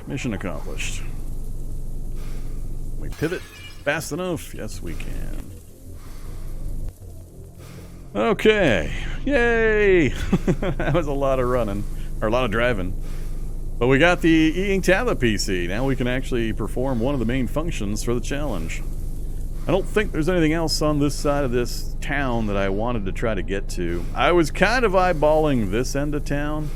Mission accomplished. Can we pivot fast enough? Yes, we can. Okay. Yay! That was a lot of running. Or a lot of driving. But we got the e-ink tablet PC. Now we can actually perform one of the main functions for the challenge. I don't think there's anything else on this side of this town that I wanted to try to get to. I was kind of eyeballing this end of town.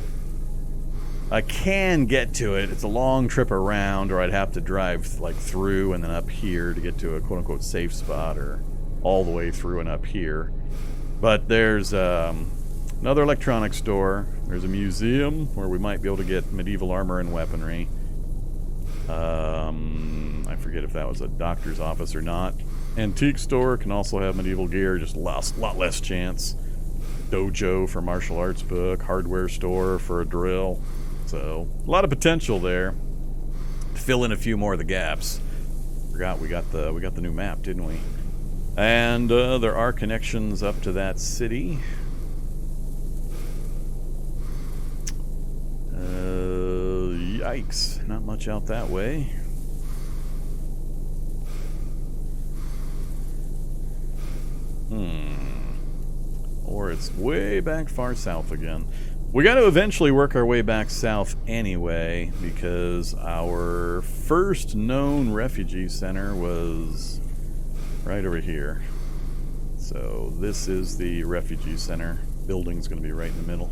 I can get to it. It's a long trip around, or I'd have to drive like through and then up here to get to a quote-unquote safe spot, or all the way through and up here. But there's another electronics store. There's a museum where we might be able to get medieval armor and weaponry. I forget if that was a doctor's office or not. Antique store can also have medieval gear, just a lot less chance. Dojo for martial arts book. Hardware store for a drill. So, a lot of potential there. Fill in a few more of the gaps. Forgot we got the new map, didn't we? And there are connections up to that city. Yikes. Not much out that way. Or it's way back far south again. We got to eventually work our way back south anyway, because our first known refugee center was right over here. So this is the refugee center. Building's going to be right in the middle.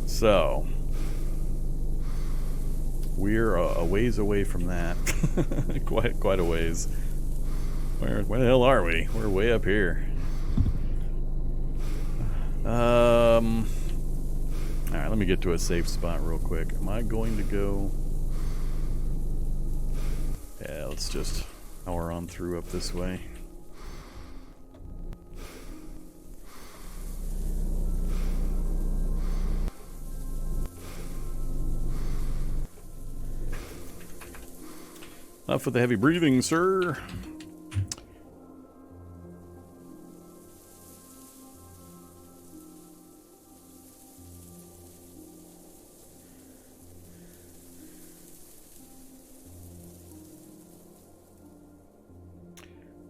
So we're a ways away from that. quite a ways. Where the hell are we? We're way up here. Alright, let me get to a safe spot real quick. Am I going to go... Yeah, let's just power on through up this way. Enough with the heavy breathing, sir.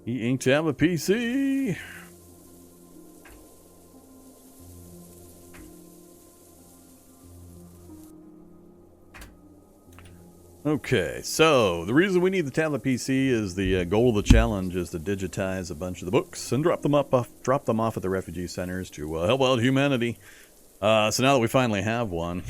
E-ink tablet PC. Okay, so the reason we need the tablet PC is the goal of the challenge is to digitize a bunch of the books and drop them off at the refugee centers to help out humanity. So now that we finally have one,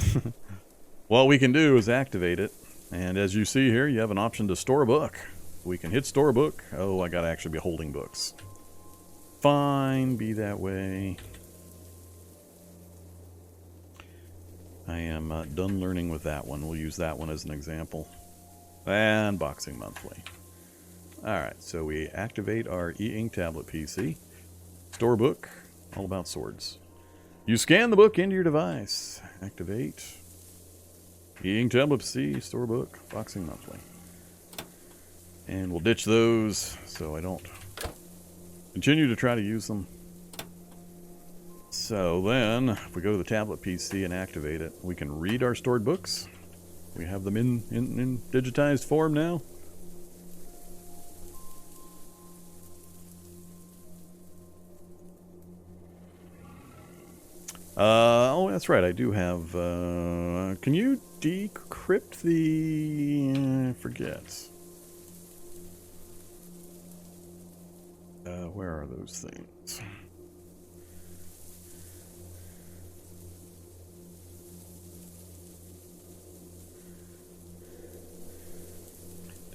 what we can do is activate it. And as you see here, you have an option to store a book. We can hit store a book. Oh, I gotta actually be holding books. Fine, be that way. I am done learning with that one. We'll use that one as an example. And Boxing Monthly. Alright, so we activate our e-ink tablet PC. Store book, all about swords. You scan the book into your device. Activate. E-ink tablet PC, store book, Boxing Monthly. And we'll ditch those so I don't continue to try to use them. So then, if we go to the tablet PC and activate it, we can read our stored books. We have them in digitized form now. Oh, that's right, I do have... can you decrypt the... I forget. Where are those things?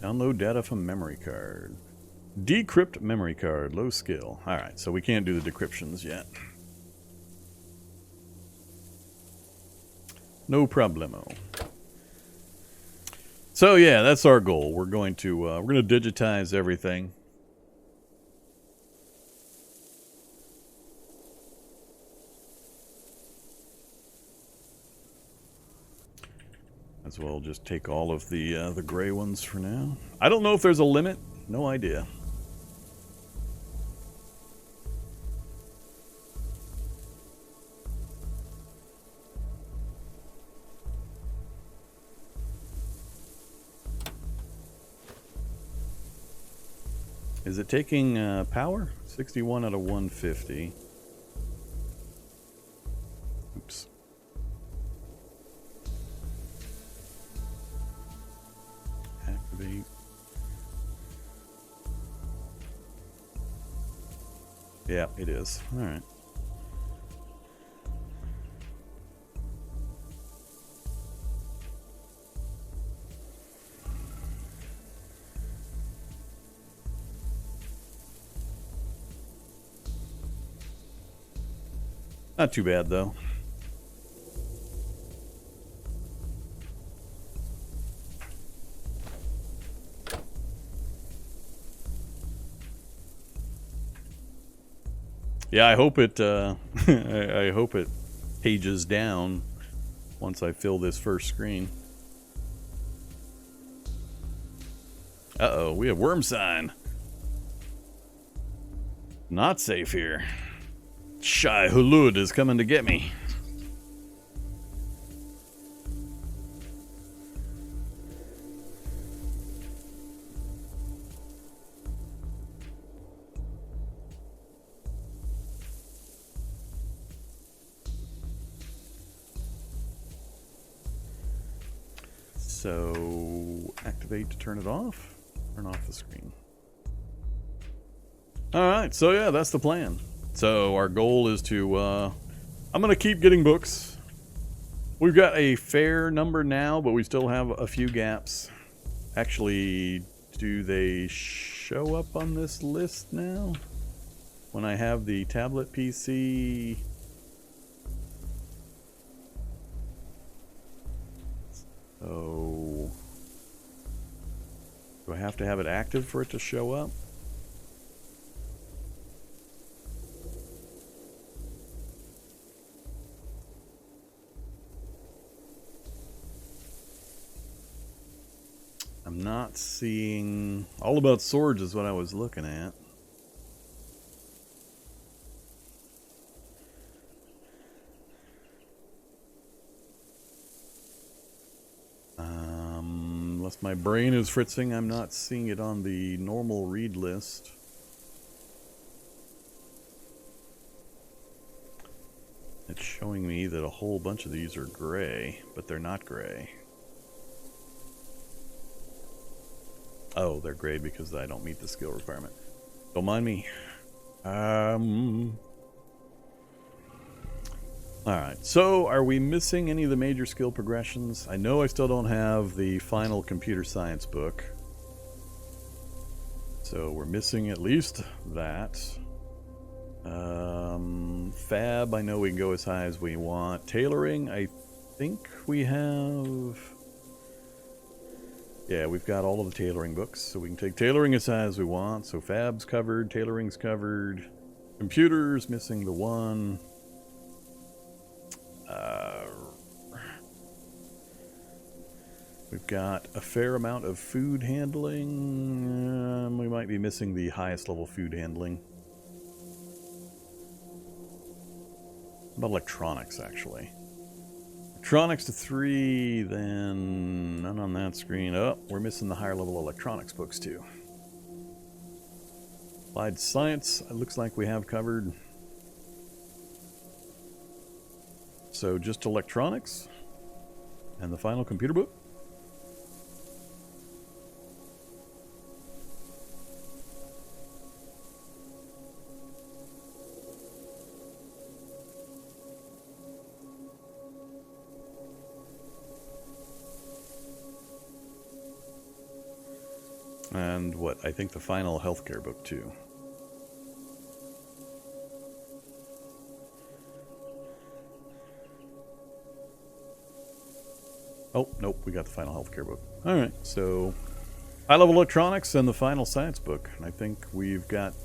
Download data from memory card. Decrypt memory card, low skill. Alright, so we can't do the decryptions yet. No problemo. So yeah, that's our goal. We're going to digitize everything. As well, just take all of the gray ones for now. I don't know if there's a limit. No idea. Is it taking power? 61 out of 150. Oops. Activate. Yeah, it is. All right. Not too bad, though. Yeah, I hope it. I hope it pages down once I fill this first screen. Uh-oh, we have worm sign. Not safe here. Shai Hulud is coming to get me. So, activate to turn it off. Turn off the screen. Alright, so yeah, that's the plan. So our goal is to, I'm going to keep getting books. We've got a fair number now, but we still have a few gaps. Actually, do they show up on this list now? When I have the tablet PC... Oh, do I have to have it active for it to show up? I'm not seeing... All About Swords is what I was looking at. Unless my brain is fritzing, I'm not seeing it on the normal read list. It's showing me that a whole bunch of these are gray, but they're not gray. Oh, they're gray because I don't meet the skill requirement. Don't mind me. Alright, so are we missing any of the major skill progressions? I know I still don't have the final computer science book. So we're missing at least that. Fab, I know we can go as high as we want. Tailoring, I think we have... Yeah, we've got all of the tailoring books, so we can take tailoring as high as we want. So Fab's covered, tailoring's covered. Computers, missing the one. We've got a fair amount of food handling. We might be missing the highest level food handling. What about electronics, actually? Electronics to 3, then none on that screen. Oh, we're missing the higher level electronics books, too. Applied science, it looks like we have covered. So just electronics and the final computer book. And what, I think the final healthcare book too. Oh, nope, we got the final healthcare book. Alright, so high-level electronics and the final science book. And I think we've got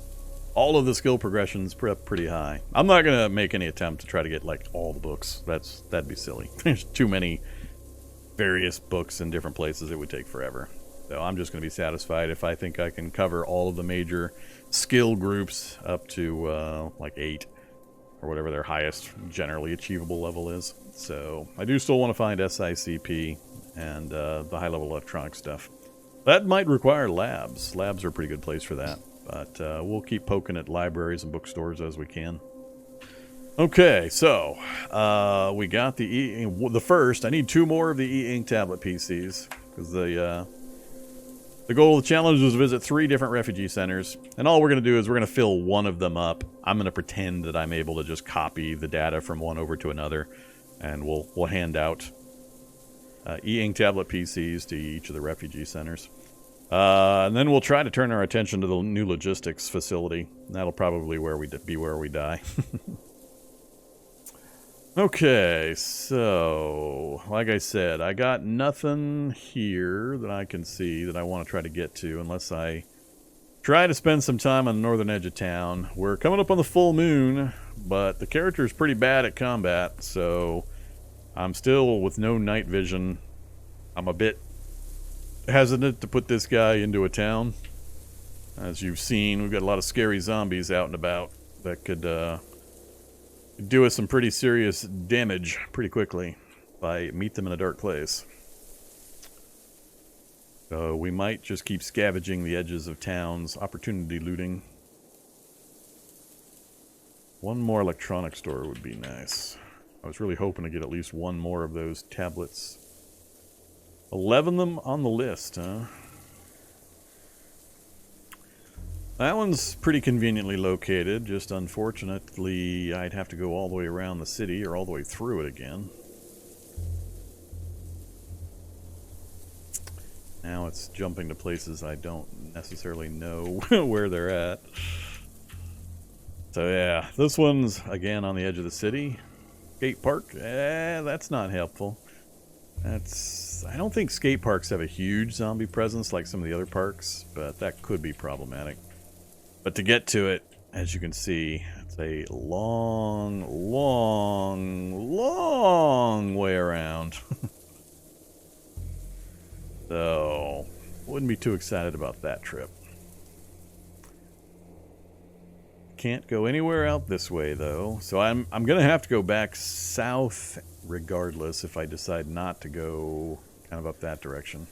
all of the skill progressions pretty high. I'm not going to make any attempt to try to get, like, all the books. That'd be silly. There's too many various books in different places. It would take forever. So I'm just going to be satisfied if I think I can cover all of the major skill groups up to, like, 8. Or whatever their highest generally achievable level is. So I do still want to find SICP and the high-level electronic stuff. That might require labs. Labs are a pretty good place for that. But we'll keep poking at libraries and bookstores as we can. Okay, so we got the first. I need 2 more of the e-ink tablet PCs because the goal of the challenge was to visit 3 different refugee centers, and all we're going to do is we're going to fill one of them up. I'm going to pretend that I'm able to just copy the data from one over to another, and we'll hand out e-ink tablet PCs to each of the refugee centers. And then we'll try to turn our attention to the new logistics facility. That'll probably be where we die. Okay, so, like I said, I got nothing here that I can see that I want to try to get to unless I try to spend some time on the northern edge of town. We're coming up on the full moon, but the character is pretty bad at combat, so I'm still with no night vision. I'm a bit hesitant to put this guy into a town. As you've seen, we've got a lot of scary zombies out and about that could do us some pretty serious damage pretty quickly if I meet them in a dark place. So we might just keep scavenging the edges of towns, opportunity looting. One more electronics store would be nice. I was really hoping to get at least 1 more of those tablets. 11 of them on the list, huh? That one's pretty conveniently located, just unfortunately I'd have to go all the way around the city or all the way through it again. Now it's jumping to places I don't necessarily know where they're at. So yeah, this one's again on the edge of the city. Skate park, that's not helpful. I don't think skate parks have a huge zombie presence like some of the other parks, but that could be problematic. But to get to it, as you can see, it's a long, long, long way around. So, wouldn't be too excited about that trip. Can't go anywhere out this way, though. So I'm going to have to go back south regardless if I decide not to go kind of up that direction.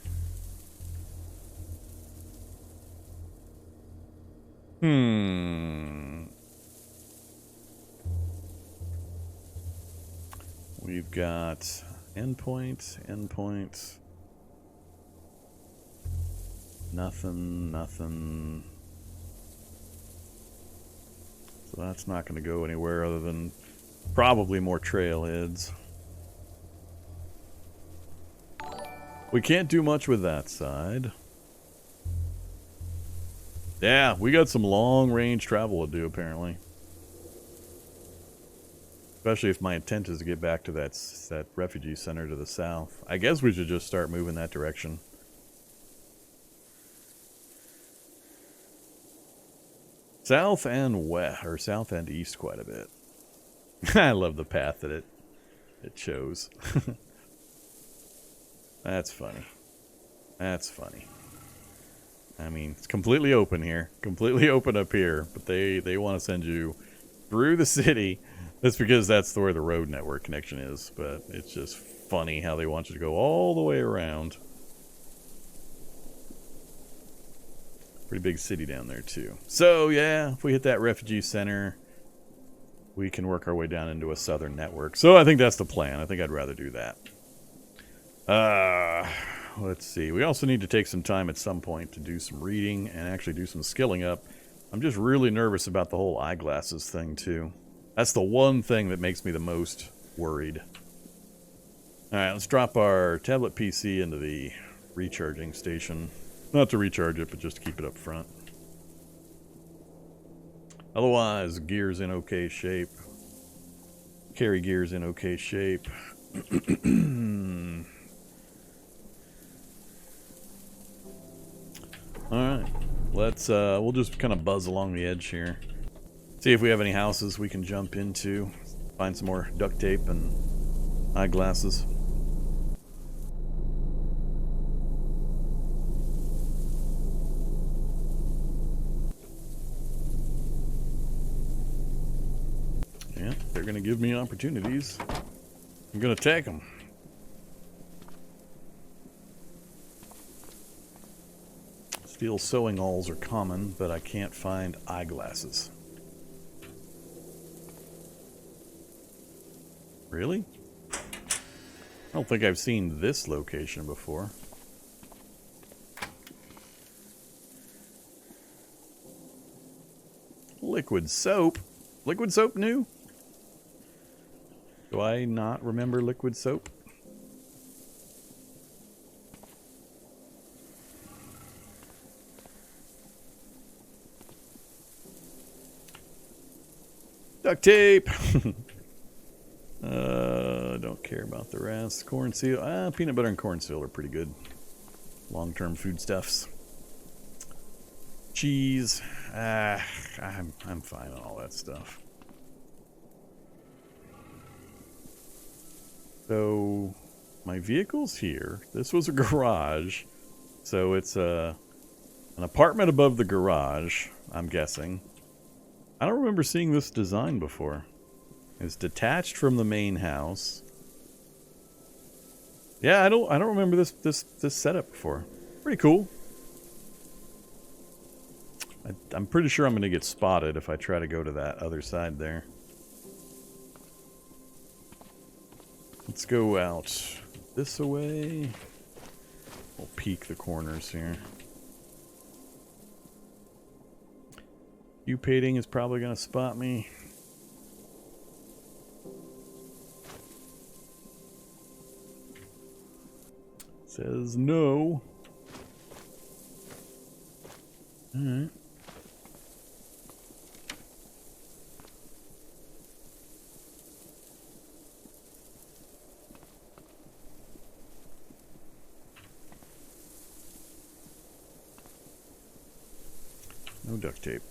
We've got endpoint. Nothing. So that's not going to go anywhere other than probably more trailheads. We can't do much with that side. Yeah, we got some long-range travel to do, apparently. Especially if my intent is to get back to that refugee center to the south. I guess we should just start moving that direction. South and west, or south and east quite a bit. I love the path that it chose. That's funny. That's funny. I mean, it's completely open here. Completely open up here. But they want to send you through the city. That's because that's where the road network connection is. But it's just funny how they want you to go all the way around. Pretty big city down there, too. So, yeah, if we hit that refugee center, we can work our way down into a southern network. So I think that's the plan. I think I'd rather do that. Let's see. We also need to take some time at some point to do some reading and actually do some skilling up. I'm just really nervous about the whole eyeglasses thing, too. That's the one thing that makes me the most worried. Alright, let's drop our tablet PC into the recharging station. Not to recharge it, but just to keep it up front. Otherwise, gear's in okay shape. Carry gear's in okay shape. Alright, we'll just kind of buzz along the edge here. See if we have any houses we can jump into. Find some more duct tape and eyeglasses. Yeah, they're going to give me opportunities. I'm going to take them. Steel sewing awls are common, but I can't find eyeglasses. Really? I don't think I've seen this location before. Liquid soap? Liquid soap new? Do I not remember liquid soap? Duct tape! Don't care about the rest. Corn seal. Peanut butter and corn seal are pretty good. Long-term foodstuffs. Cheese. I'm fine on all that stuff. So, my vehicle's here. This was a garage. So it's an apartment above the garage, I'm guessing. I don't remember seeing this design before. It's detached from the main house. Yeah, I don't remember this setup before. Pretty cool. I'm pretty sure I'm going to get spotted if I try to go to that other side there. Let's go out this way. We'll peek the corners here. Upating is probably going to spot me. Says no. Alright. No duct tape.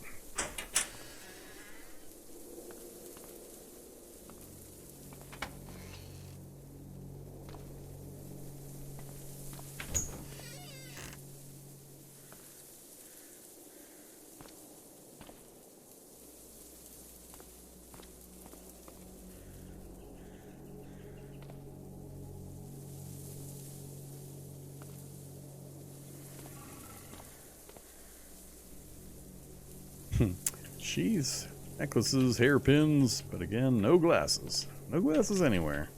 Jeez. Necklaces, hairpins, but again, no glasses. No glasses anywhere.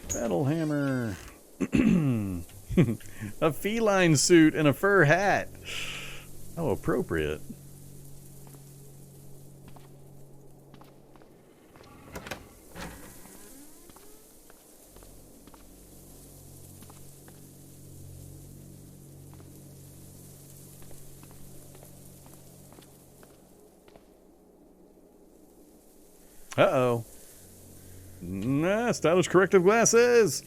Battle hammer. A feline suit and a fur hat. How appropriate. Uh-oh. Nah, stylish corrective glasses.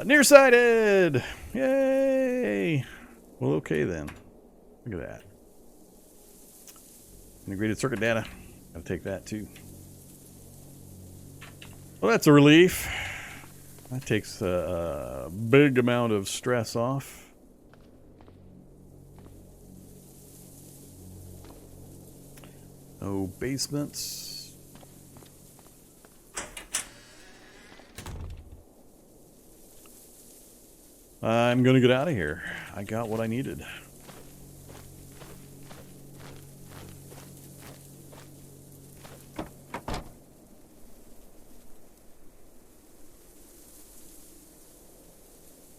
Nearsighted. Yay. Well, okay then. Look at that. Integrated circuit data. Gotta take that too. Well, that's a relief. That takes a big amount of stress off. No basements. I'm gonna get out of here. I got what I needed.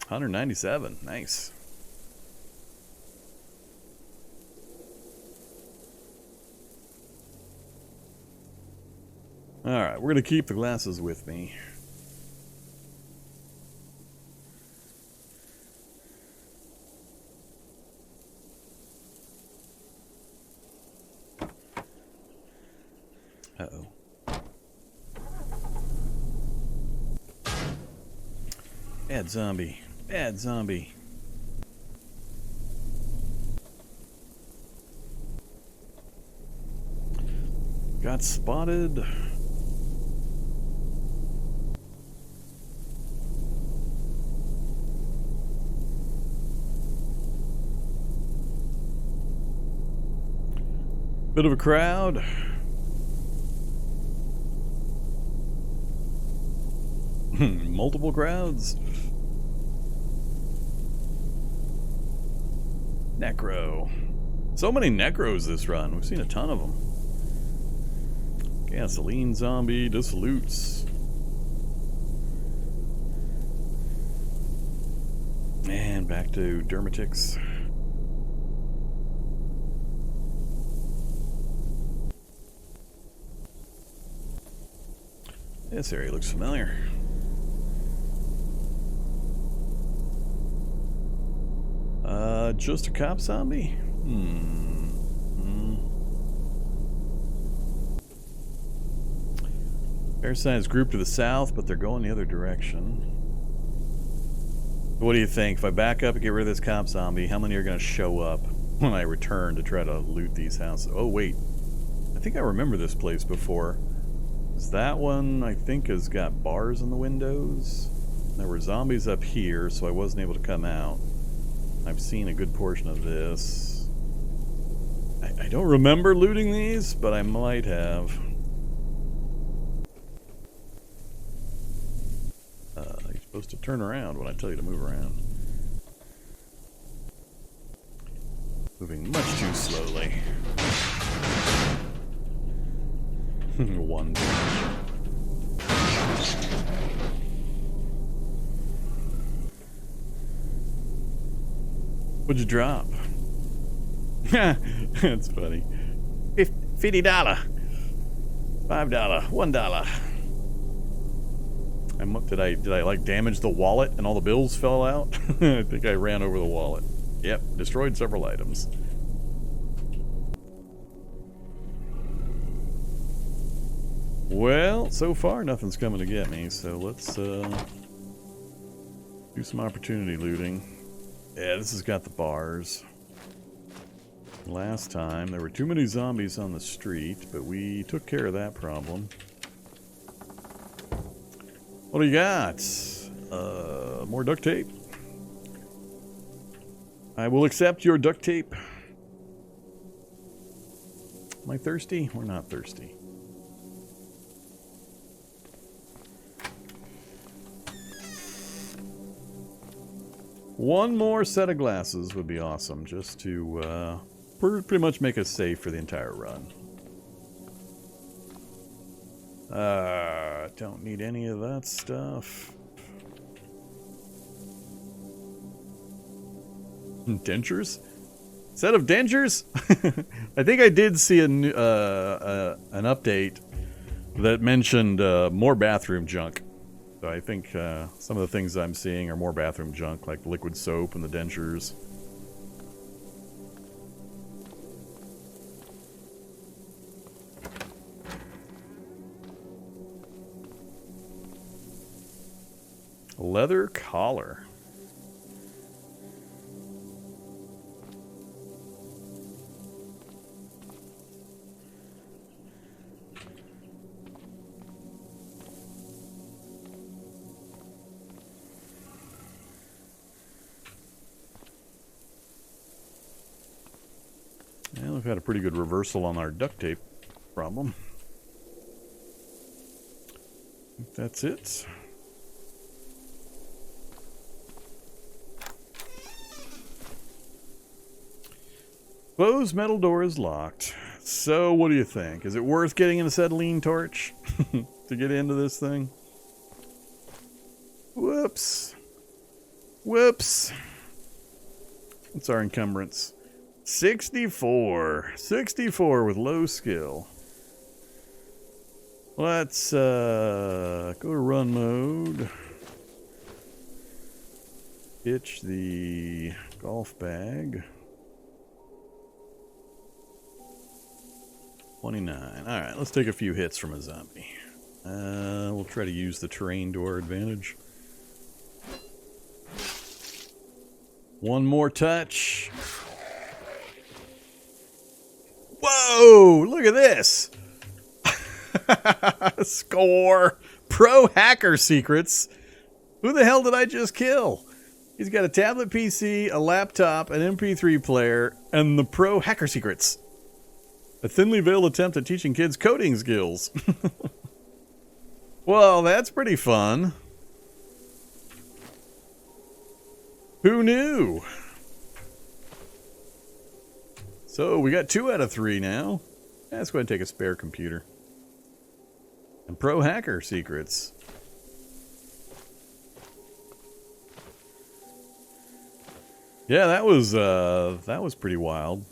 $197. Nice. Alright, we're going to keep the glasses with me. Uh-oh. Bad zombie. Bad zombie. Got spotted. Bit of a crowd. Multiple crowds. Necro. So many Necros this run. We've seen a ton of them. Gasoline zombie, dissolutes. And back to Dermatix. This area looks familiar. Just a cop zombie? Fair-sized group to the south, but they're going the other direction. What do you think? If I back up and get rid of this cop zombie, how many are going to show up when I return to try to loot these houses? Oh, wait. I think I remember this place before. That one, I think, has got bars in the windows. There were zombies up here, so I wasn't able to come out. I've seen a good portion of this. I don't remember looting these, but I might have. You're supposed to turn around when I tell you to move around. Moving much too slowly. One damage. What'd you drop? That's funny. $50. $5. $1. Did I like damage the wallet and all the bills fell out? I think I ran over the wallet. Yep, destroyed several items. Well, so far nothing's coming to get me, so let's do some opportunity looting. Yeah, this has got the bars. Last time there were too many zombies on the street, but we took care of that problem. What do you got? More duct tape. I will accept your duct tape. Am I thirsty? We're not thirsty. One more set of glasses would be awesome, just to pretty much make us safe for the entire run. Don't need any of that stuff. Dentures? Set of dentures? I think I did see an update that mentioned more bathroom junk. So I think some of the things I'm seeing are more bathroom junk, like the liquid soap and the dentures. Leather collar. Well, we've had a pretty good reversal on our duct tape problem. I think that's it. Closed metal door is locked. So, what do you think? Is it worth getting an acetylene torch to get into this thing? Whoops. Whoops. What's our encumbrance? 64. 64 with low skill. Let's go to run mode. Ditch the golf bag. 29. Alright, let's take a few hits from a zombie. We'll try to use the terrain to our advantage. One more touch. Whoa! Look at this! Score! Pro hacker secrets. Who the hell did I just kill? He's got a tablet PC, a laptop, an MP3 player, and the pro hacker secrets. A thinly veiled attempt at teaching kids coding skills. Well, that's pretty fun. Who knew? So we got 2 out of 3 now. Let's go ahead and take a spare computer. And pro hacker secrets. Yeah, that was pretty wild.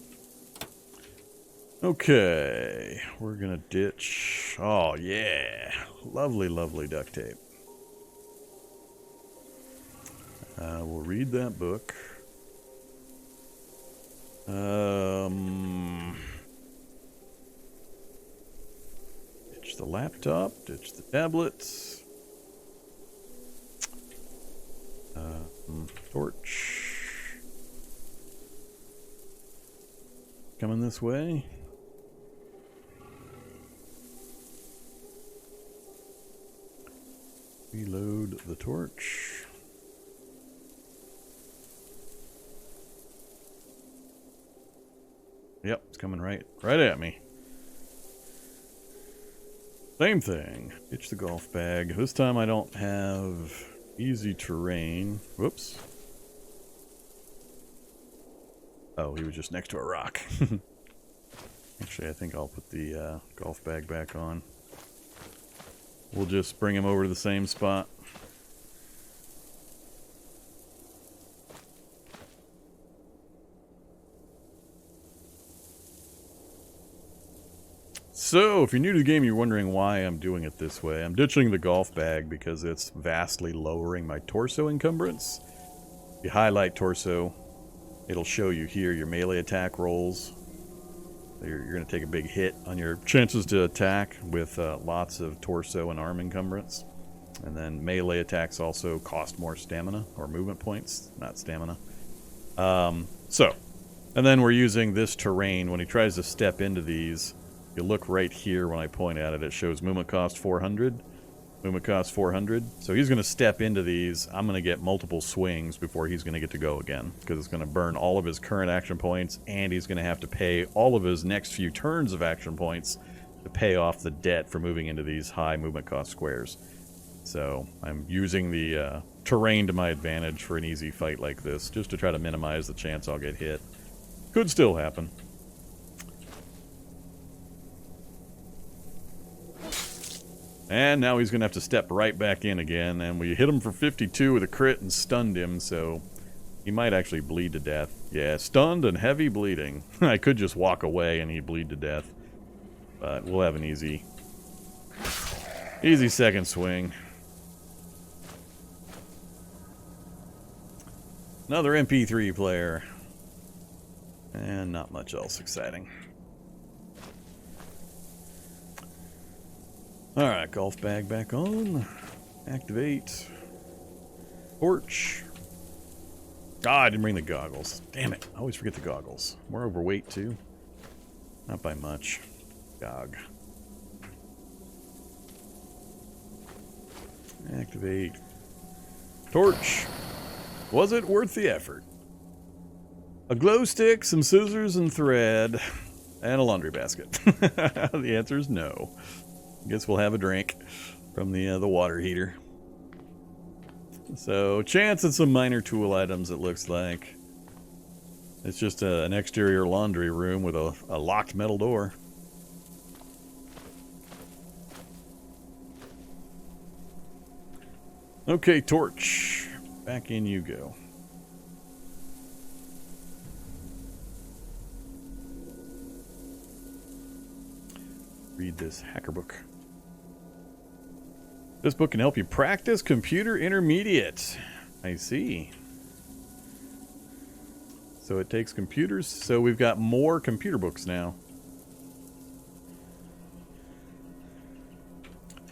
Okay, we're gonna ditch. Oh yeah, lovely, lovely duct tape. We'll read that book. Ditch the laptop, ditch the tablets. Torch. Coming this way. Reload the torch. Yep, it's coming right at me. Same thing. Ditch the golf bag. This time I don't have easy terrain. Whoops. Oh, he was just next to a rock. Actually, I think I'll put the golf bag back on. We'll just bring him over to the same spot. So, if you're new to the game, you're wondering why I'm doing it this way. I'm ditching the golf bag because it's vastly lowering my torso encumbrance. If you highlight torso, it'll show you here your melee attack rolls. You're going to take a big hit on your chances to attack with lots of torso and arm encumbrance. And then melee attacks also cost more stamina, or movement points, not stamina. And then we're using this terrain. When he tries to step into these, you look right here when I point at it, it shows movement cost 400. Movement cost 400. So he's going to step into these. I'm going to get multiple swings before he's going to get to go again, because it's going to burn all of his current action points, and he's going to have to pay all of his next few turns of action points to pay off the debt for moving into these high movement cost squares. So I'm using the terrain to my advantage for an easy fight like this, just to try to minimize the chance I'll get hit. Could still happen. And now he's going to have to step right back in again, and we hit him for 52 with a crit and stunned him, so he might actually bleed to death. Yeah, stunned and heavy bleeding. I could just walk away and he'd bleed to death, but we'll have an easy second swing. Another MP3 player. And not much else exciting. Alright, golf bag back on. Activate. Torch. Ah, I didn't bring the goggles. Damn it. I always forget the goggles. We're overweight too. Not by much. Gog. Activate. Torch. Was it worth the effort? A glow stick, some scissors and thread, and a laundry basket. The answer is no. Guess we'll have a drink from the water heater. So, chance at some minor tool items, it looks like. It's just an exterior laundry room with a locked metal door. Okay, torch. Back in you go. Read this hacker book. This book can help you practice computer intermediate. I see. So it takes computers. So we've got more computer books now.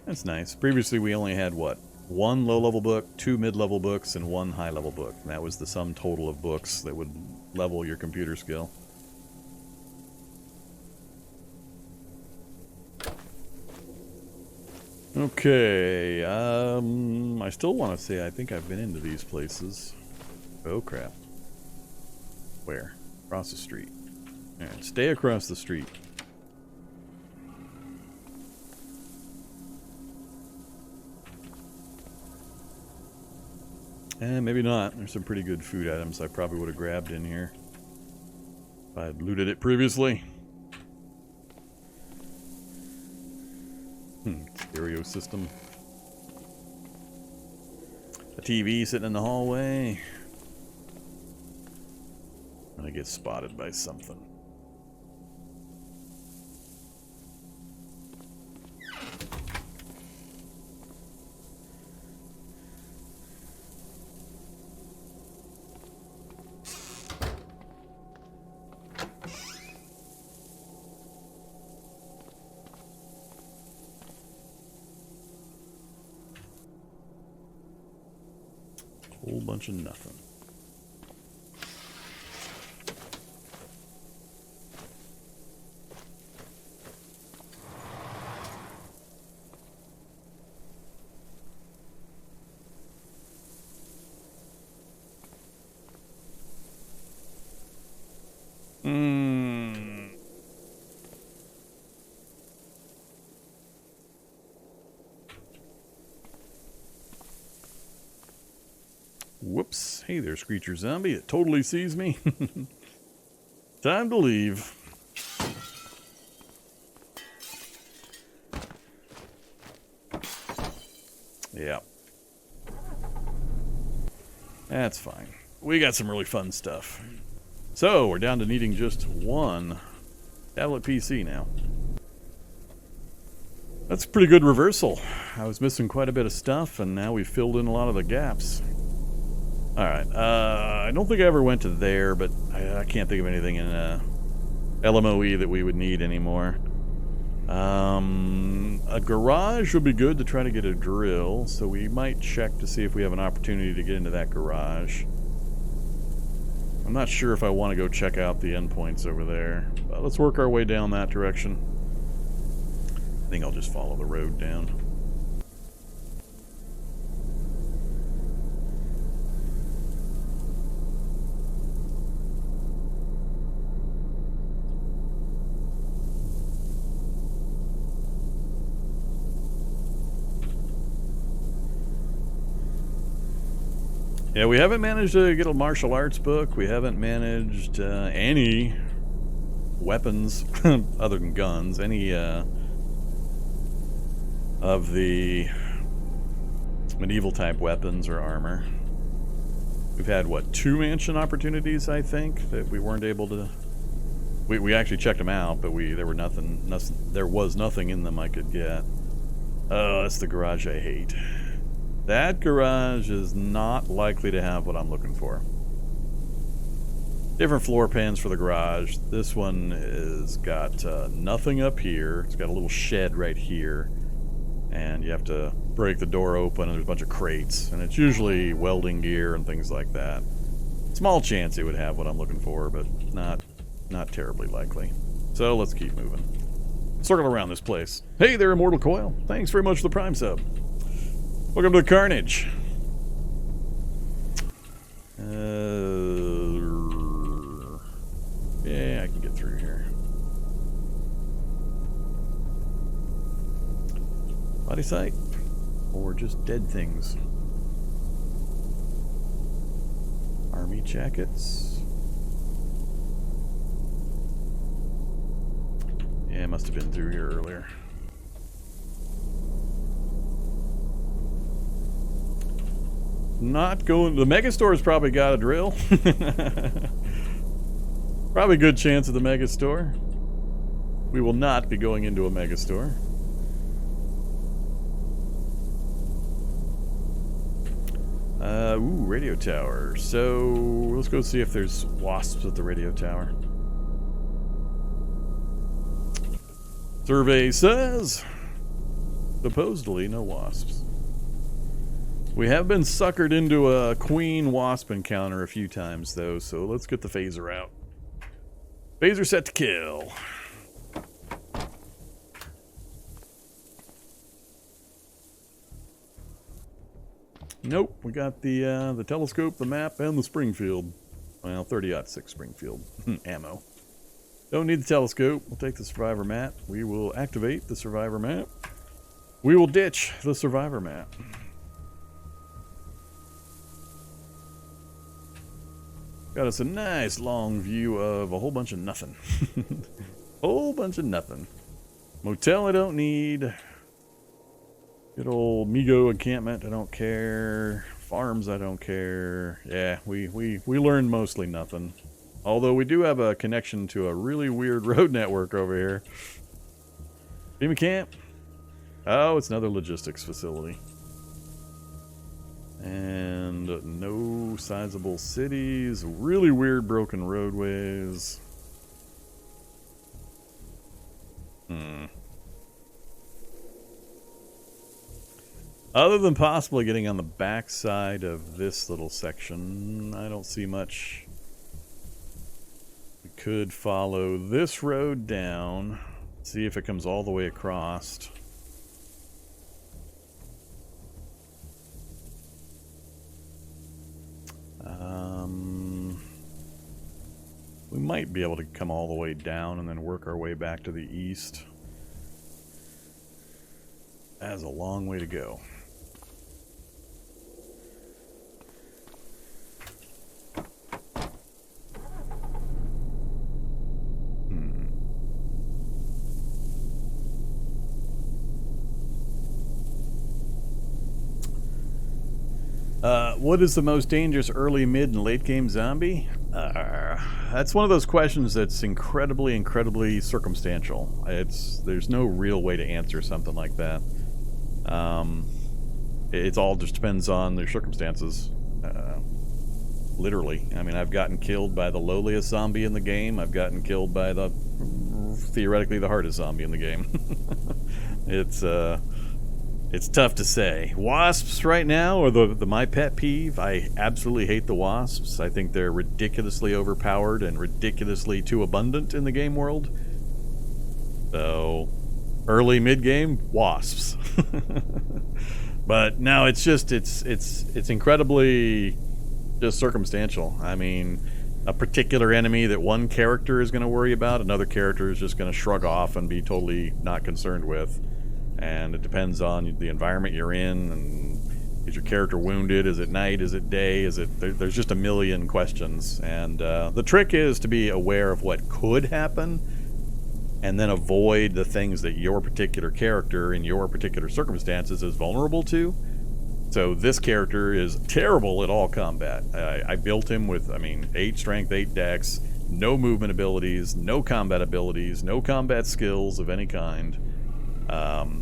That's nice. Previously we only had, what? 1 low-level book, 2 mid-level books, and 1 high-level book. And that was the sum total of books that would level your computer skill. Okay, I still want to say I think I've been into these places. Oh crap. Where? Across the street. Alright, stay across the street. Maybe not. There's some pretty good food items I probably would have grabbed in here. If I'd looted it previously. Stereo system. A TV sitting in the hallway. I'm gonna get spotted by something. Whole bunch of nothing. Whoops. Hey there, Screecher Zombie. It totally sees me. Time to leave. Yeah. That's fine. We got some really fun stuff. So, we're down to needing just one tablet PC now. That's a pretty good reversal. I was missing quite a bit of stuff, and now we've filled in a lot of the gaps. Alright, I don't think I ever went to there, but I can't think of anything in LMOE that we would need anymore. A garage would be good to try to get a drill, so we might check to see if we have an opportunity to get into that garage. I'm not sure if I want to go check out the endpoints over there, but let's work our way down that direction. I think I'll just follow the road down. Yeah, we haven't managed to get a martial arts book. We haven't managed any weapons other than guns. Any of the medieval type weapons or armor. We've had, what, 2 mansion opportunities, I think, that we weren't able to... We actually checked them out, but there was nothing in them I could get. Oh, that's the garage I hate. That garage is not likely to have what I'm looking for. Different floor plans for the garage. This one has got nothing up here. It's got a little shed right here. And you have to break the door open, and there's a bunch of crates. And it's usually welding gear and things like that. Small chance it would have what I'm looking for, but not terribly likely. So let's keep moving. Circle around this place. Hey there, Immortal Coil. Thanks very much for the Prime sub. Welcome to the Carnage. Yeah, I can get through here. Body sight, or just dead things. Army jackets. Yeah, must have been through here earlier. Not going. The Megastore's probably got a drill. Probably a good chance at the Megastore. We will not be going into a Megastore. Ooh, radio tower. So let's go see if there's wasps at the radio tower. Survey says supposedly no wasps. We have been suckered into a queen wasp encounter a few times, though, so let's get the phaser out. Phaser set to kill. Nope, we got the telescope, the map, and the Springfield. Well, 30-06 Springfield ammo. Don't need the telescope. We'll take the survivor map. We will activate the survivor map. We will ditch the survivor map. Got us a nice long view of a whole bunch of nothing. Whole bunch of nothing. Motel I don't need. Good old Migo encampment I don't care. Farms I don't care. Yeah, we learned mostly nothing. Although we do have a connection to a really weird road network over here. FEMA camp. Oh, it's another logistics facility. And no sizable cities. Really weird broken roadways. Other than possibly getting on the back side of this little section, I don't see much. We could follow this road down, see if it comes all the way across. We might be able to come all the way down and then work our way back to the east. That is a long way to go. What is the most dangerous early, mid, and late game zombie? That's one of those questions that's incredibly circumstantial. There's no real way to answer something like that. It all just depends on their circumstances. Literally. I mean, I've gotten killed by the lowliest zombie in the game. I've gotten killed by theoretically the hardest zombie in the game. It's tough to say. Wasps right now are my pet peeve. I absolutely hate the wasps. I think they're ridiculously overpowered and ridiculously too abundant in the game world. So, early mid-game, wasps. But no, it's incredibly just circumstantial. I mean, a particular enemy that one character is going to worry about, another character is just going to shrug off and be totally not concerned with. And it depends on the environment you're in, and is your character wounded? Is it night? Is it day? There's just a million questions. And the trick is to be aware of what could happen, and then avoid the things that your particular character in your particular circumstances is vulnerable to. So this character is terrible at all combat. I built him with, 8 strength, 8 dex, no movement abilities, no combat abilities, no combat skills of any kind.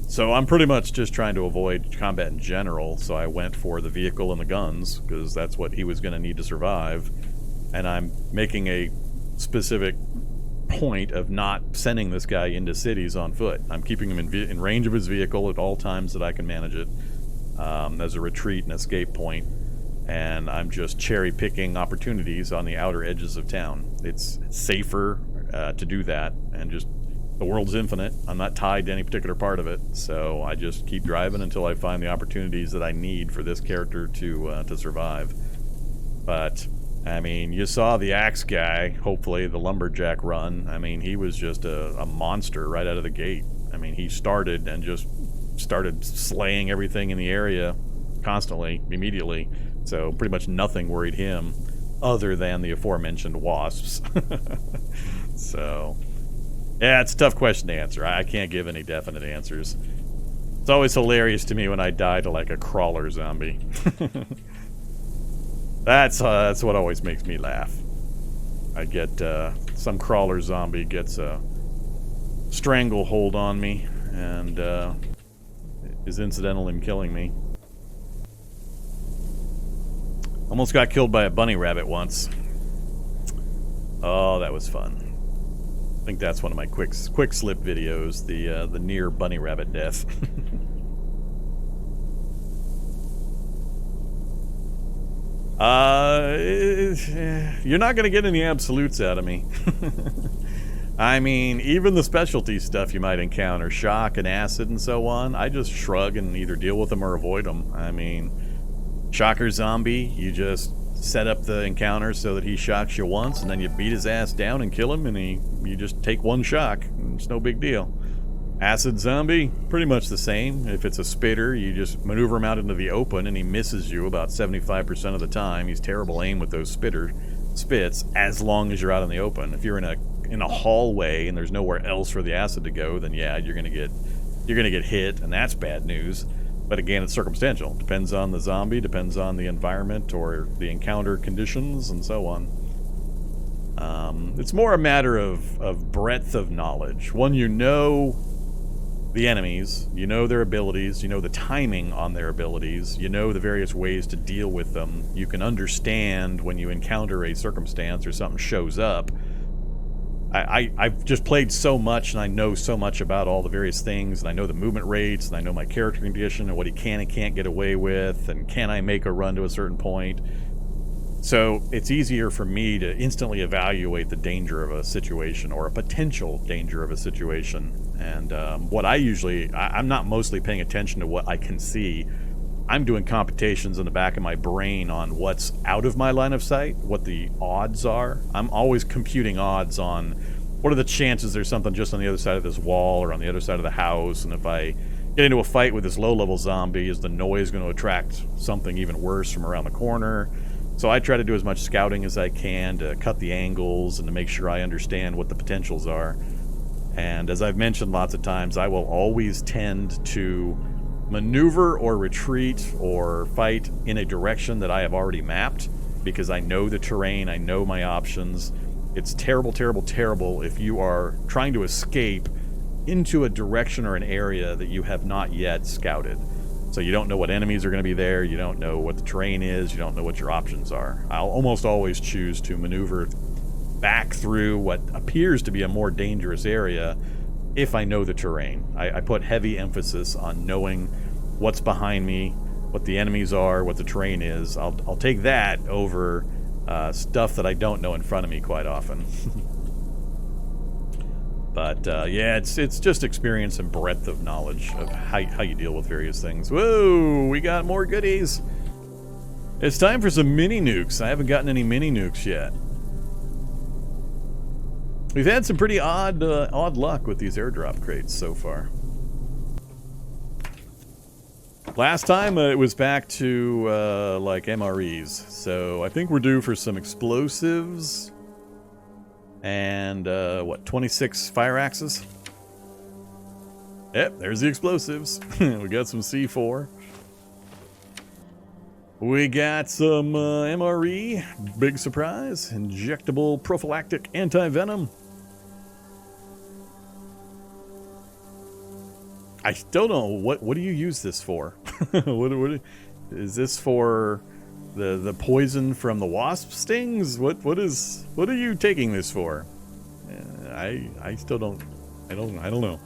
So I'm pretty much just trying to avoid combat in general, so I went for the vehicle and the guns, because that's what he was going to need to survive. And I'm making a specific point of not sending this guy into cities on foot. I'm keeping him in range of his vehicle at all times that I can manage it, as a retreat and escape point. And I'm just cherry-picking opportunities on the outer edges of town. It's safer to do that, and just... The world's infinite. I'm not tied to any particular part of it, so I just keep driving until I find the opportunities that I need for this character to survive. But, you saw the axe guy, hopefully, the lumberjack run. He was just a monster right out of the gate. He started and just started slaying everything in the area constantly, immediately. So pretty much nothing worried him other than the aforementioned wasps. So... yeah, it's a tough question to answer. I can't give any definite answers. It's always hilarious to me when I die to, like, a crawler zombie. That's what always makes me laugh. I get, some crawler zombie gets a stranglehold on me, and, is incidental in killing me. Almost got killed by a bunny rabbit once. Oh, that was fun. I think that's one of my quick slip videos, the near bunny rabbit death. You're not going to get any absolutes out of me. Even the specialty stuff you might encounter, shock and acid and so on, I just shrug and either deal with them or avoid them. Shocker zombie, you just set up the encounter so that he shocks you once, and then you beat his ass down and kill him, and you just take one shock. It's no big deal. Acid zombie, pretty much the same. If it's a spitter, you just maneuver him out into the open, and he misses you about 75% of the time. He's terrible aim with those spitter spits as long as you're out in the open. If you're in a hallway and there's nowhere else for the acid to go, then yeah, you're gonna get hit, and that's bad news. But again, it's circumstantial. Depends on the zombie, depends on the environment or the encounter conditions, and so on. It's more a matter of breadth of knowledge. One, you know the enemies, you know their abilities, you know the timing on their abilities, you know the various ways to deal with them. You can understand when you encounter a circumstance or something shows up. I've just played so much, and I know so much about all the various things, and I know the movement rates, and I know my character condition, and what he can and can't get away with, and can I make a run to a certain point. So it's easier for me to instantly evaluate the danger of a situation, or a potential danger of a situation. And what I'm not mostly paying attention to what I can see. I'm doing computations in the back of my brain on what's out of my line of sight, what the odds are. I'm always computing odds on what are the chances there's something just on the other side of this wall or on the other side of the house, and if I get into a fight with this low-level zombie, is the noise going to attract something even worse from around the corner? So I try to do as much scouting as I can to cut the angles and to make sure I understand what the potentials are. And as I've mentioned lots of times, I will always tend to maneuver or retreat or fight in a direction that I have already mapped, because I know the terrain, I know my options. It's terrible, terrible, terrible if you are trying to escape into a direction or an area that you have not yet scouted. So you don't know what enemies are going to be there, you don't know what the terrain is, you don't know what your options are. I'll almost always choose to maneuver back through what appears to be a more dangerous area if I know the terrain. I put heavy emphasis on knowing what's behind me, what the enemies are, what the terrain is. I'll take that over stuff that I don't know in front of me quite often. But yeah, it's just experience and breadth of knowledge of how you deal with various things. Whoa, we got more goodies. It's time for some mini nukes. I haven't gotten any mini nukes yet. We've had some pretty odd luck with these airdrop crates so far. Last time it was back to like MREs, so I think we're due for some explosives and 26 fire axes. Yep, there's the explosives. We got some C4. We got some MRE, big surprise, injectable prophylactic anti-venom. I still don't know, what do you use this for? what is this for? The poison from the wasp stings? What are you taking this for? I still don't I don't know.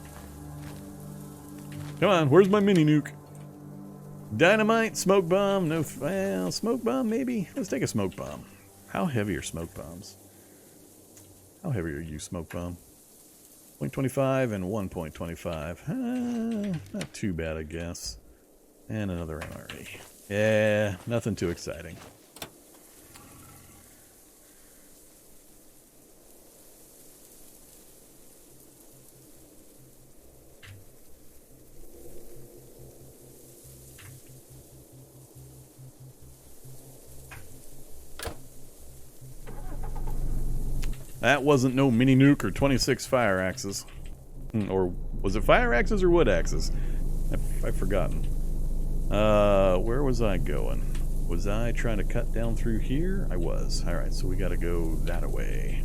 Come on, where's my mini nuke? Dynamite, smoke bomb, no, well, smoke bomb maybe? Let's take a smoke bomb. How heavy are smoke bombs? How heavy are you, smoke bomb? 0.25 and 1.25. Not too bad, I guess. And another MRE. Yeah, nothing too exciting. That wasn't no mini nuke or 26 fire axes. Or was it fire axes or wood axes? I've forgotten. Where was I going? Was I trying to cut down through here? I was. Alright, so we gotta go that way.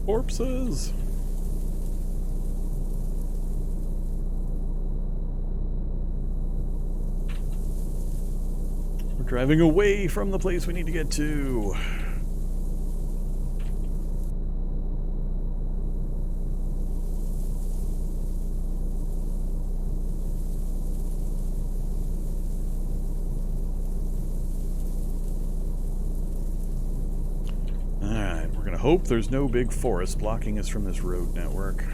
Corpses. We're driving away from the place we need to get to. Hope there's no big forest blocking us from this road network.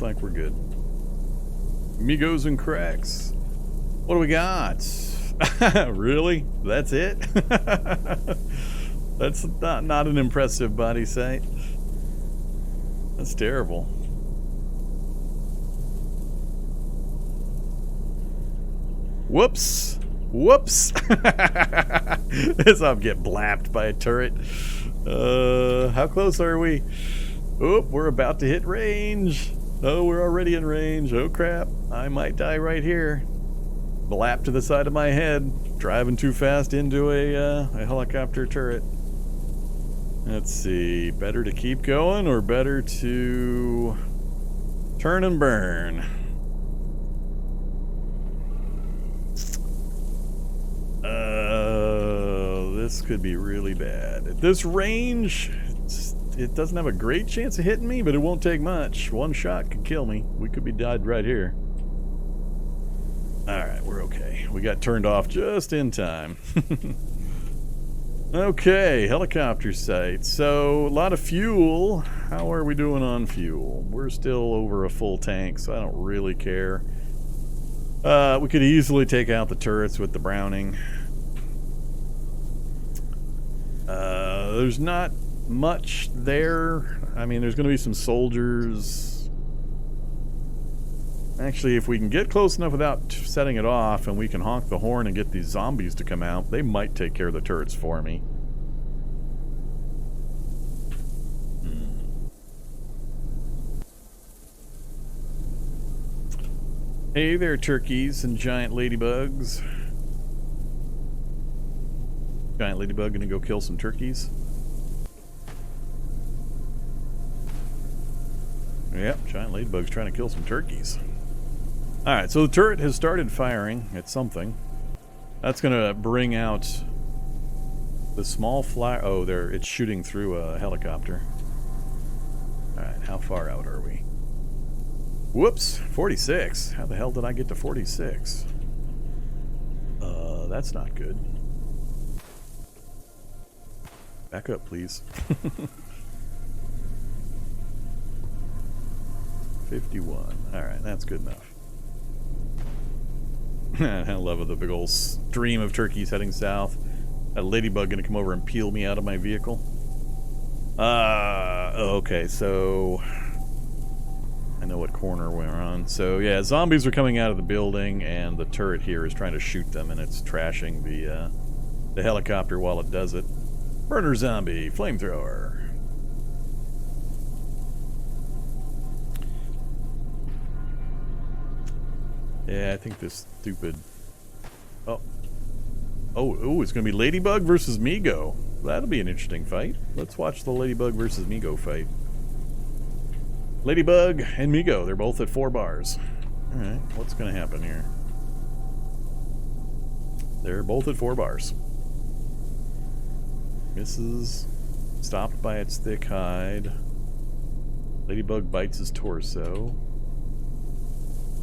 like we're good. Migos and cracks. What do we got? Really? That's it? That's not an impressive body sight. That's terrible. Whoops. Whoops. This I'll get blapped by a turret. How close are we? Oh, we're about to hit range. Oh, we're already in range. Oh crap. I might die right here. Blap to the side of my head. Driving too fast into a helicopter turret. Let's see. Better to keep going or better to turn and burn? This could be really bad. At this range, it doesn't have a great chance of hitting me, but it won't take much. One shot could kill me. We could be dead right here. Alright, we're okay. We got turned off just in time. Okay, helicopter site. So, a lot of fuel. How are we doing on fuel? We're still over a full tank, so I don't really care. We could easily take out the turrets with the Browning. There's not much there. I mean, there's going to be some soldiers. Actually, if we can get close enough without setting it off and we can honk the horn and get these zombies to come out, they might take care of the turrets for me. Hey there, turkeys and giant ladybugs. Giant ladybug gonna go kill some turkeys. Yep, giant ladybug's trying to kill some turkeys. Alright, so the turret has started firing at something. That's gonna bring out the small fly. Oh, there, it's shooting through a helicopter. Alright, how far out are we? Whoops, 46. How the hell did I get to 46? That's not good. Back up, please. 51. Alright, that's good enough. I love the big old stream of turkeys heading south. A ladybug gonna come over and peel me out of my vehicle. Okay, so I know what corner we're on. So yeah, zombies are coming out of the building, and the turret here is trying to shoot them, and it's trashing the helicopter while it does it. Burner zombie, flamethrower. Yeah, I think this stupid... Oh, it's going to be Ladybug versus Migo. That'll be an interesting fight. Let's watch the Ladybug versus Migo fight. Ladybug and Migo, they're both at 4 bars. Alright, what's going to happen here? They're both at 4 bars. Misses. Stopped by its thick hide. Ladybug bites his torso.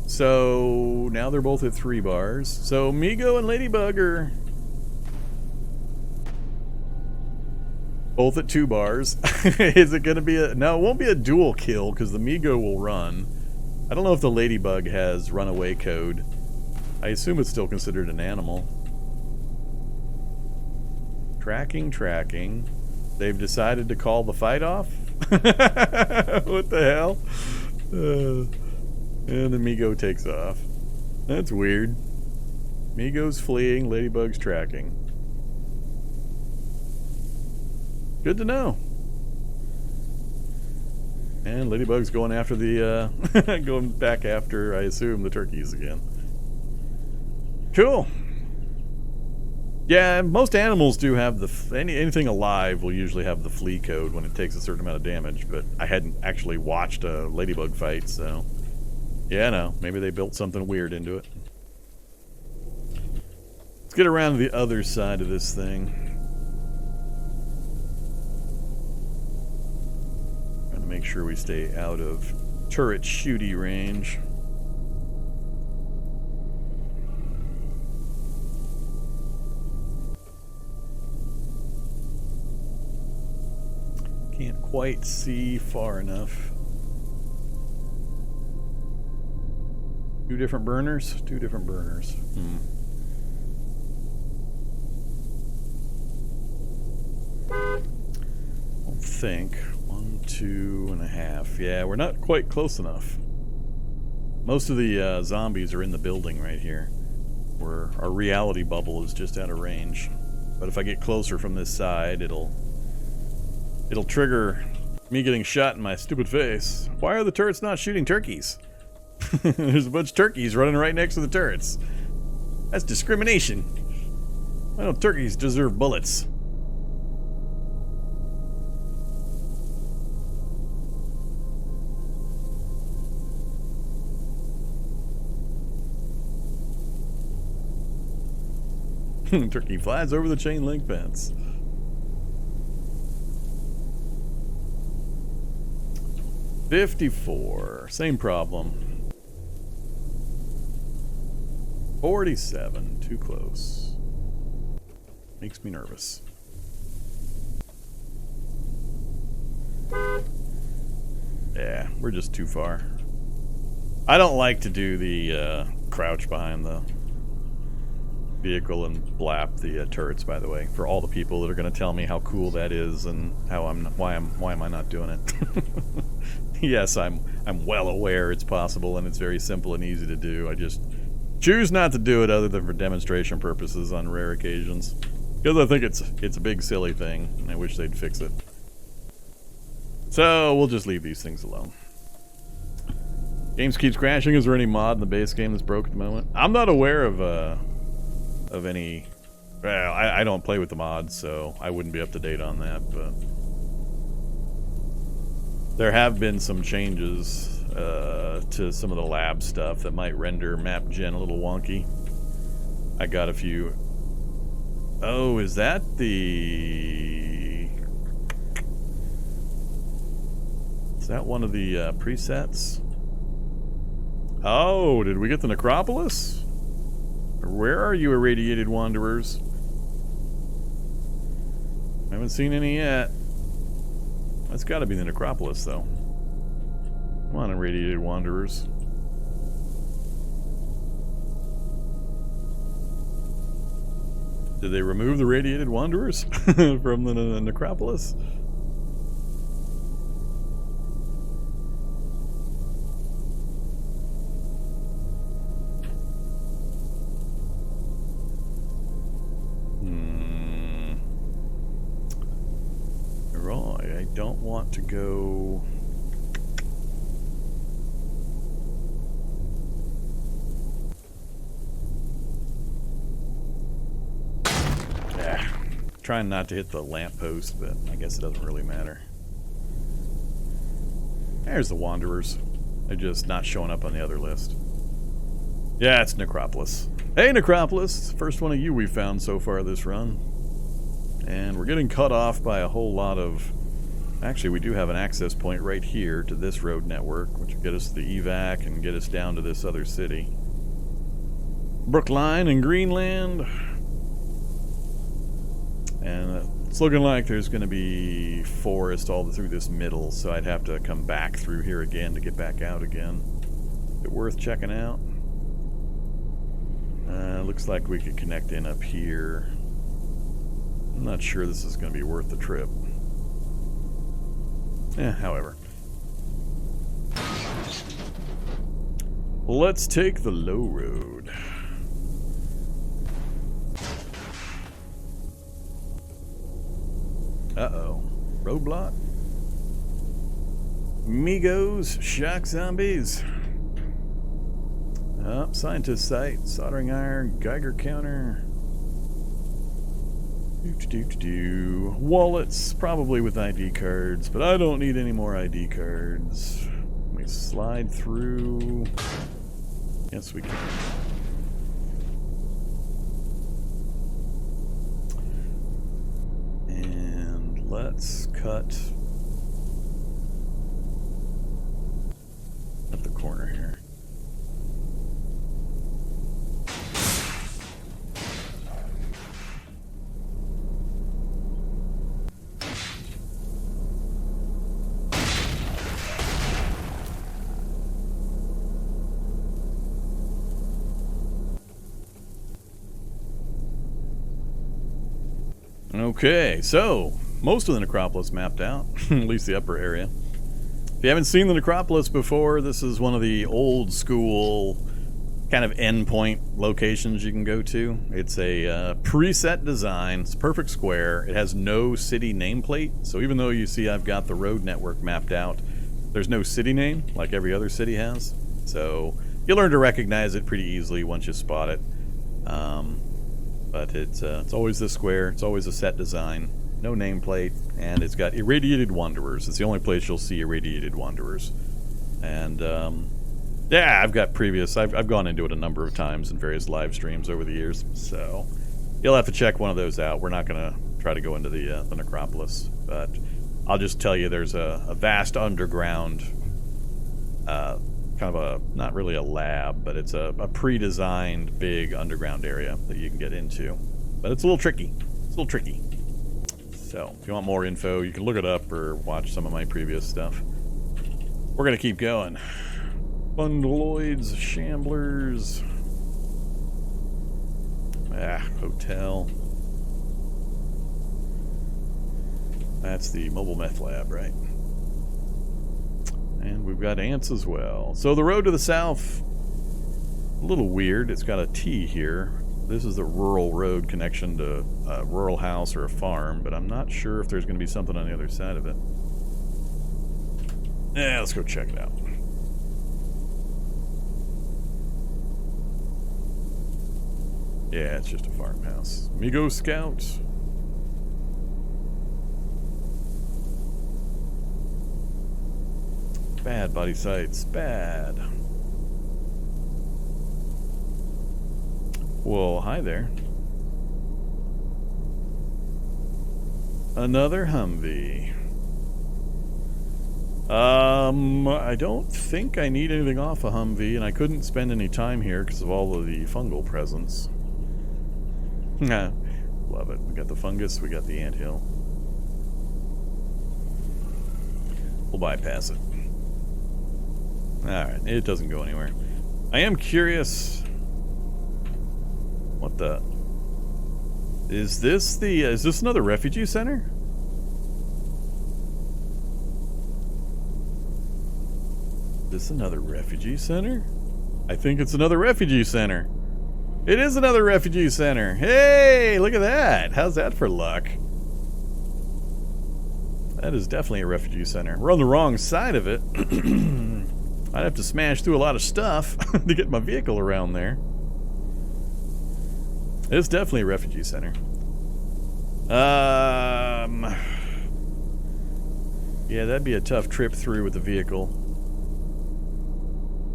So now they're both at 3 bars. So Migo and Ladybug are both at 2 bars. Is it going to be a... No, it won't be a dual kill because the Migo will run. I don't know if the Ladybug has runaway code. I assume it's still considered an animal. Tracking. They've decided to call the fight off? What the hell? And the Migo takes off. That's weird. Migo's fleeing, Ladybug's tracking. Good to know. And Ladybug's going after the, going back after, I assume, the turkeys again. Cool. Yeah, most animals do have the... anything alive will usually have the flee code when it takes a certain amount of damage, but I hadn't actually watched a Ladybug fight, so... Yeah, no, maybe they built something weird into it. Let's get around to the other side of this thing. Trying to make sure we stay out of turret shooty range. Can't quite see far enough. 2 different burners? 2 different burners. I think 1, 2.5. Yeah, we're not quite close enough. Most of the zombies are in the building right here, where our reality bubble is just out of range. But if I get closer from this side, it'll trigger me getting shot in my stupid face. Why are the turrets not shooting turkeys? There's a bunch of turkeys running right next to the turrets. That's discrimination. Why don't turkeys deserve bullets? Turkey flies over the chain link fence. $54. Same problem. 47. Too close. Makes me nervous. Yeah, we're just too far. I don't like to do the crouch behind the vehicle and blap the turrets, by the way, for all the people that are going to tell me how cool that is and how why am I not doing it? Yes, I'm well aware it's possible and it's very simple and easy to do. I just choose not to do it other than for demonstration purposes on rare occasions, because I think it's a big silly thing and I wish they'd fix it. So we'll just leave these things alone. Games keeps crashing. Is there any mod in the base game that's broke at the moment? I'm not aware of any. Well, I don't play with the mods, so I wouldn't be up to date on that, but there have been some changes to some of the lab stuff that might render map gen a little wonky. I got a few. Oh, is that the... Is that one of the presets? Oh, did we get the Necropolis? Where are you, irradiated wanderers? I haven't seen any yet. That's got to be the Necropolis, though. Come on, irradiated wanderers. Did they remove the radiated wanderers from the Necropolis? Right, I don't want to go... Trying not to hit the lamppost, but I guess it doesn't really matter. There's the Wanderers. They're just not showing up on the other list. Yeah, it's Necropolis. Hey, Necropolis! First one of you we've found so far this run. And we're getting cut off by a whole lot of... Actually, we do have an access point right here to this road network, which will get us to the evac and get us down to this other city. Brookline and Greenland. And it's looking like there's going to be forest all through this middle, so I'd have to come back through here again to get back out again. Is it worth checking out? Looks like we could connect in up here. I'm not sure this is going to be worth the trip. However. Let's take the low road. Uh-oh. Roadblock? Migos, shock zombies. Scientist site, soldering iron, Geiger counter. Wallets, probably with ID cards, but I don't need any more ID cards. Let me slide through. Yes, we can. And let's cut at the corner here. Okay, so most of the necropolis mapped out, at least the upper area. If you haven't seen the necropolis before, this is one of the old school kind of endpoint locations you can go to. It's a preset design. It's a perfect square. It has no city nameplate, so even though you see I've got the road network mapped out, there's no city name like every other city has. So you'll learn to recognize it pretty easily once you spot it. But it's always this square. It's always a set design. No nameplate, and it's got irradiated wanderers. It's the only place you'll see irradiated wanderers. And yeah, I've gone into it a number of times in various live streams over the years, so you'll have to check one of those out. We're not going to try to go into the necropolis, but I'll just tell you there's a vast underground, kind of a, not really a lab, but it's a pre-designed big underground area that you can get into. But it's a little tricky. It's a little tricky. So, if you want more info, you can look it up or watch some of my previous stuff. We're going to keep going. Bundaloids, Shamblers. Hotel. That's the mobile meth lab, right? And we've got ants as well. So the road to the south, a little weird. It's got a T here. This is the rural road connection to a rural house or a farm, but I'm not sure if there's going to be something on the other side of it. Yeah, let's go check it out. Yeah, it's just a farmhouse. Migo Scout. Bad body sites. Bad. Well, hi there. Another Humvee. I don't think I need anything off a Humvee, and I couldn't spend any time here because of all of the fungal presence. Love it. We got the fungus, we got the anthill. We'll bypass it. Alright, it doesn't go anywhere. I am curious. What the? Is this another refugee center? Is this another refugee center? I think it's another refugee center. It is another refugee center. Hey, look at that. How's that for luck? That is definitely a refugee center. We're on the wrong side of it. I'd have to smash through a lot of stuff to get my vehicle around there. It's definitely a refugee center. Yeah, that'd be a tough trip through with the vehicle.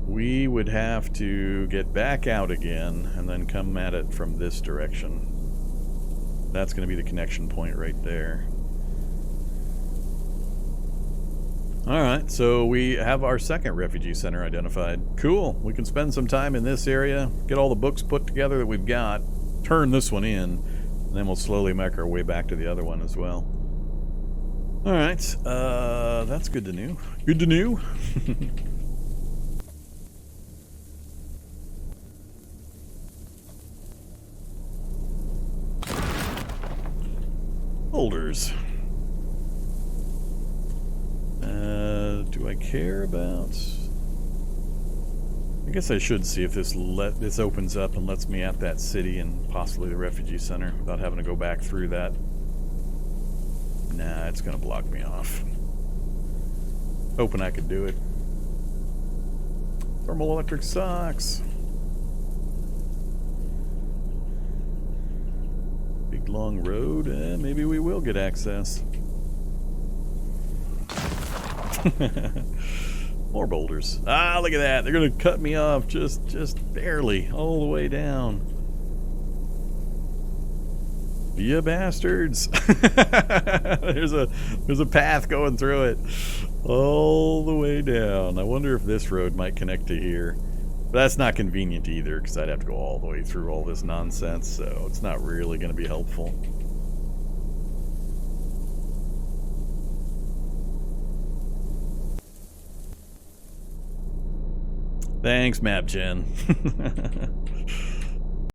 We would have to get back out again and then come at it from this direction. That's going to be the connection point right there. Alright, so we have our second refugee center identified. Cool. We can spend some time in this area, get all the books put together that we've got, turn this one in, and then we'll slowly make our way back to the other one as well. Alright, that's good to know. Good to know. Holders. Do I care about... I guess I should see if this opens up and lets me at that city and possibly the refugee center without having to go back through that. Nah, it's gonna block me off. Hoping I could do it. Thermal electric sucks. Big long road. Maybe we will get access. More boulders. Ah, look at that. They're gonna cut me off just barely all the way down. You bastards. There's a path going through it all the way down. I wonder if this road might connect to here. But that's not convenient either, because I'd have to go all the way through all this nonsense, so it's not really going to be helpful. Thanks, MapGen.